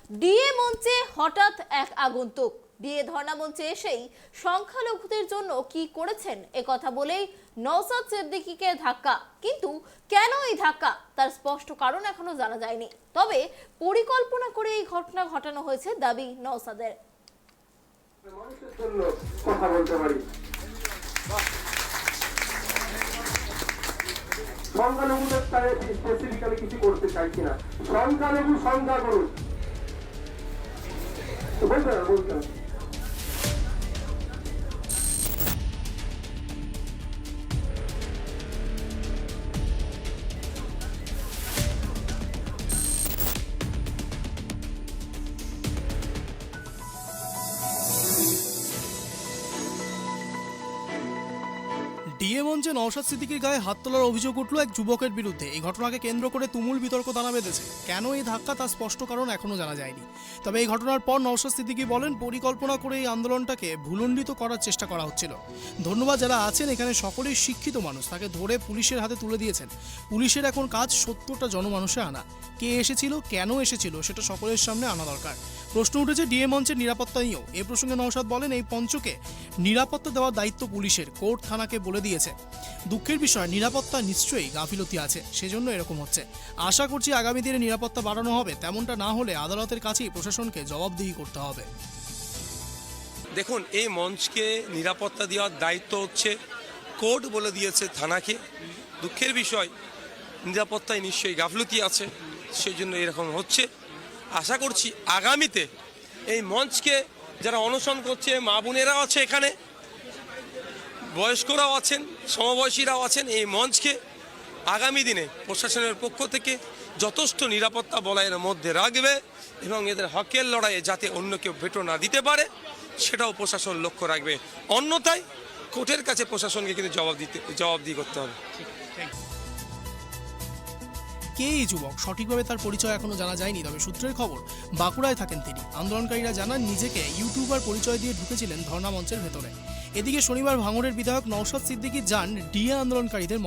DA মঞ্চে হঠাৎ এক আগন্তুক। ডিএ ধর্ণা মঞ্চে এসেই সংখ্যালঘুদের জন্য কি করেছেন এ কথা বলেই নওশাদ সিদ্দিকীকে ধাক্কা। কিন্তু কেন এই ধাক্কা তার স্পষ্ট কারণ এখনো জানা যায়নি। তবে পরিকল্পনা করে এই ঘটনা ঘটানো হয়েছে দাবি নওশাদের। মানুষের জন্য কথা বলতে পারি। সংখ্যালঘুদের তারা স্পেসিফিক্যালি কিছু করতে চাইছি না। সংখ্যালঘু সংখ্যা করুন বলতে ডিএ মঞ্চে নওশাদ সিদ্দিকীর গায়ে হাত তোলার অভিযোগ উঠল এক যুবকের বিরুদ্ধে। এই ঘটনাকে কেন্দ্র করে তুমুল বিতর্ক দানা বেঁধেছে। কেন এই ধাক্কা তার স্পষ্ট কারণ এখনো জানা যায়নি। তবে এই ঘটনার পর নওশাদ সিদ্দিকী বলেন, পরিকল্পনা করে এই আন্দোলনটাকে ভুলণ্ডিত করার চেষ্টা করা হচ্ছিল। ধন্যবাদ যারা আছেন এখানে সকলেই শিক্ষিত মানুষ, তাকে ধরে পুলিশের হাতে তুলে দিয়েছেন। পুলিশের এখন কাজ সত্যটা জনমানুষে আনা। কে এসেছিল, কেন এসেছিল সেটা সকলের সামনে আনা দরকার। প্রশ্ন উঠেছে ডিএ মঞ্চের নিরাপত্তা নিয়েও। এ প্রসঙ্গে নওশাদ বলেন, এই মঞ্চকে নিরাপত্তা দেওয়ার দায়িত্ব পুলিশের, কোর্ট থানাকে বলে দিয়েছে। দুঃখের বিষয়, নিরাপত্তা নিশ্চয়ই গাফিলতি আছে, সেজন্য এরকম হচ্ছে। আশা করছি আগামী দিনে নিরাপত্তা বাড়ানো হবে। তেমনটা না হলে আদালতের কাছেই প্রশাসনকে জবাবদিহি করতে হবে। দেখুন, এই মঞ্চকে নিরাপত্তা দেওয়ার দায়িত্ব হচ্ছে কোর্ট বলে দিয়েছে থানাকে। দুঃখের বিষয়, নিরাপত্তায় নিশ্চয়ই গাফলতি আছে, সেই জন্য এরকম হচ্ছে। আশা করছি আগামীতে এই মঞ্চকে যারা অনশন করছে, মা বোনেরাও আছে, এখানে বয়স্করাও আছেন, সমবয়সীরাও আছেন, এই মঞ্চকে আগামী দিনে প্রশাসনের পক্ষ থেকে যথেষ্ট নিরাপত্তা বলয়ের মধ্যে রাখবে এবং এদের হকের লড়াইয়ে যাতে অন্য কেউ ভেটো না দিতে পারে সেটাও প্রশাসন লক্ষ্য রাখবে। অন্যথায় কোর্টের কাছে প্রশাসনকে কিন্তু জবাবদিহি করতে হবে। কে এই যুবক, সঠিকভাবে তার পরিচয় এখনো জানা যায়নি। তবে সূত্রের খবর, বাঁকুড়ায় থাকেন তিনি। আন্দোলনকারীরা জানান, নিজেকে ইউটিউবার পরিচয় দিয়ে ঢুকেছিলেন ধর্ণা মঞ্চের ভেতরে। এদিকে শনিবার ভাঙড়ের বিধায়ক নওশাদ সিদ্দিকী যান ডিএ আন্দোলনকারীদের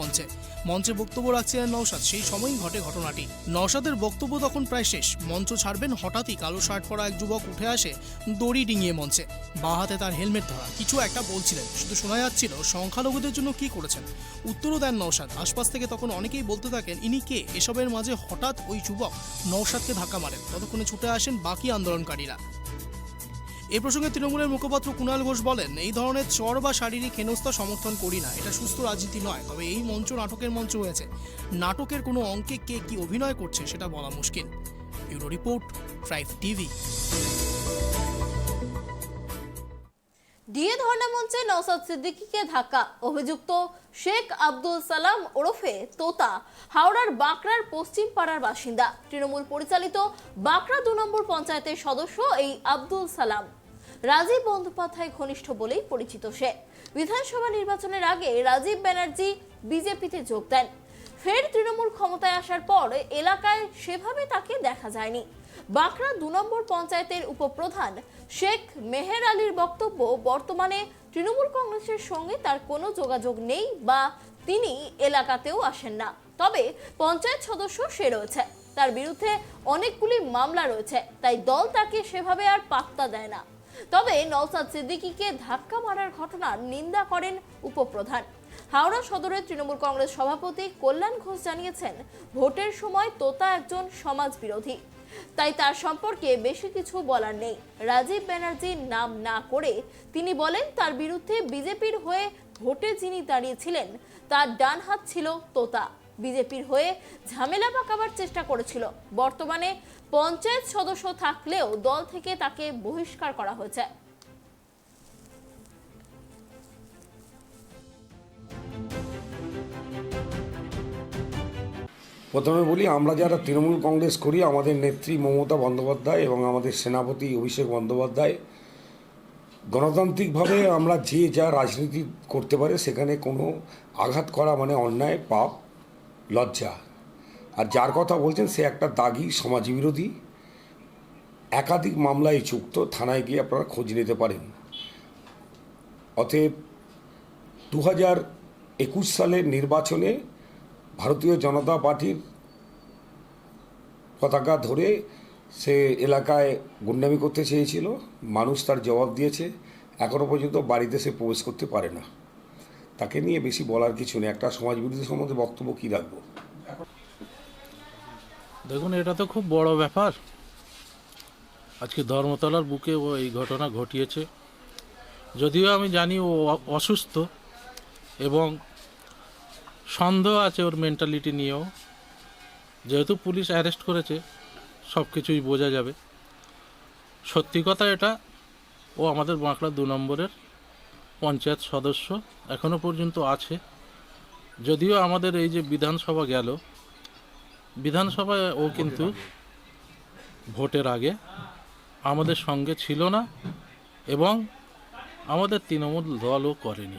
মঞ্চে বক্তব্য রাখছিলেন নওশাদ। সেই সময়ই ঘটে ঘটনাটি। নওশাদের বক্তব্য তখন প্রায় শেষ। মঞ্চ ছাড়বেন, হঠাৎই কালো শার্ট পরা এক যুবক উঠে আসে দড়ি ডিঙিয়ে মঞ্চে। বাঁ হাতে তার হেলমেট ধরা, কিছু একটা বলছিলেন। শুধু শোনা যাচ্ছিল, সংখ্যালঘুদের জন্য কি করেছেন। উত্তরও দেন নওশাদ। আশপাশ থেকে তখন অনেকেই বলতে থাকেন, ইনি কে। এসবের মাঝে হঠাৎ ওই যুবক নওশাদকে ধাক্কা মারেন। ততক্ষণে ছুটে আসেন বাকি আন্দোলনকারীরা। এ প্রসঙ্গে তৃণমূলের মুখপাত্র কুণাল ঘোষ বলেন, এই ধরনের চর বা শারীরিক হেনস্থা সমর্থন করি না, এটা সুস্থ রাজনীতি নয়। তবে এই মঞ্চ নাটকের মঞ্চ হয়েছে। নাটকের কোনো অঙ্কে কে কি অভিনয় করছে সেটা বলা মুশকিল। Bureau report, tribe TV. DA ধর্ণা মঞ্চে নওশাদ সিদ্দিকীকে ধাক্কা। অভিযুক্ত শেখ আব্দুল সালাম ওরফে তোতা হাওড়ার বাঁকড়ার পশ্চিম পাড়ার বাসিন্দা। তৃণমূল পরিচালিত বাঁকড়া 2 নম্বর পঞ্চায়েতের সদস্য এই আব্দুল সালাম রাজীব বন্দ্যোপাধ্যায় ঘনিষ্ঠ বলেই পরিচিত সে। বিধানসভা নির্বাচনের আগে রাজীব ব্যানার্জি বিজেপিতে যোগ দেন। ফের তৃণমূল ক্ষমতায় আসার পর এলাকায় সেভাবে তাকে দেখা যায়নি। বাঁকড়া 2 নম্বর পঞ্চায়েতের উপপ্রধান শেখ মেহের আলীর বক্তব্য, বর্তমানে তৃণমূল কংগ্রেসের সঙ্গে তার কোনো যোগাযোগ নেই বা তিনি এলাকাতেও আসেন না। তবে পঞ্চায়েত সদস্য সে রয়েছে, তার বিরুদ্ধে অনেকগুলি মামলা রয়েছে, তাই দল তাকে সেভাবে আর পাত্তা দেয় না। তবে নওশাদ সিদ্দিকীকে ধাক্কা মারার ঘটনার নিন্দা করেন উপপ্রধান। হাওড়া সদরের তৃণমূল কংগ্রেস সভাপতি কল্যাণ ঘোষ জানিয়েছেন, ভোটের সময় তোতা একজন সমাজ বিরোধী, তাই তার সম্পর্কে বেশি কিছু বলার নেই। রাজীব ব্যানার্জির নাম না করে তিনি বলেন, তার বিরুদ্ধে বিজেপির হয়ে ভোটে যিনি দাঁড়িয়েছিলেন তার ডান হাত ছিল তোতা। বিজেপির হয়ে ঝামেলা পাকাবার চেষ্টা করেছিল। বর্তমানে পঞ্চায়েত সদস্য থাকলেও দল থেকে তাকে বহিষ্কার করা হয়েছে। প্রথমে বলি, আমরা যারা তৃণমূল কংগ্রেস করি, আমাদের নেত্রী মমতা বন্দ্যোপাধ্যায় এবং আমাদের সেনাপতি অভিষেক বন্দ্যোপাধ্যায় গণতান্ত্রিকভাবে আমরা যে যা রাজনীতি করতে পারে সেখানে কোনো আঘাত করা মানে অন্যায়, পাপ, লজ্জা। আর যার কথা বলছেন সে একটা দাগি সমাজবিরোধী, একাধিক মামলায় যুক্ত। থানায় গিয়ে আপনারা খোঁজ নিতে পারেন। অতএব 2021 সালের নির্বাচনে ভারতীয় জনতা পার্টির পতাকা ধরে সে এলাকায় গুন্ডামি করতে চেয়েছিল, মানুষ তার জবাব দিয়েছে। এখনও পর্যন্ত বাড়িতে সে প্রবেশ করতে পারে না। তাকে নিয়ে বেশি বলার কিছু নেই। একটা সমাজবিরোধী সম্বন্ধে বক্তব্য কী রাখবো? দেখুন, এটা তো খুব বড় ব্যাপার। আজকে ধর্মতলার বুকে ও এই ঘটনা ঘটিয়েছে। যদিও আমি জানি ও অসুস্থ এবং সন্দেহ আছে ওর মেন্টালিটি নিয়েও। যেহেতু পুলিশ অ্যারেস্ট করেছে, সব কিছুই বোঝা যাবে। সত্যি কথা, এটা ও আমাদের বাঁকড়া 2 নম্বরের পঞ্চায়েত সদস্য এখনও পর্যন্ত আছে। যদিও আমাদের এই যে বিধানসভা গেল, বিধানসভায় ও কিন্তু ভোটের আগে আমাদের সঙ্গে ছিল না এবং আমাদের তৃণমূল দলও করেনি।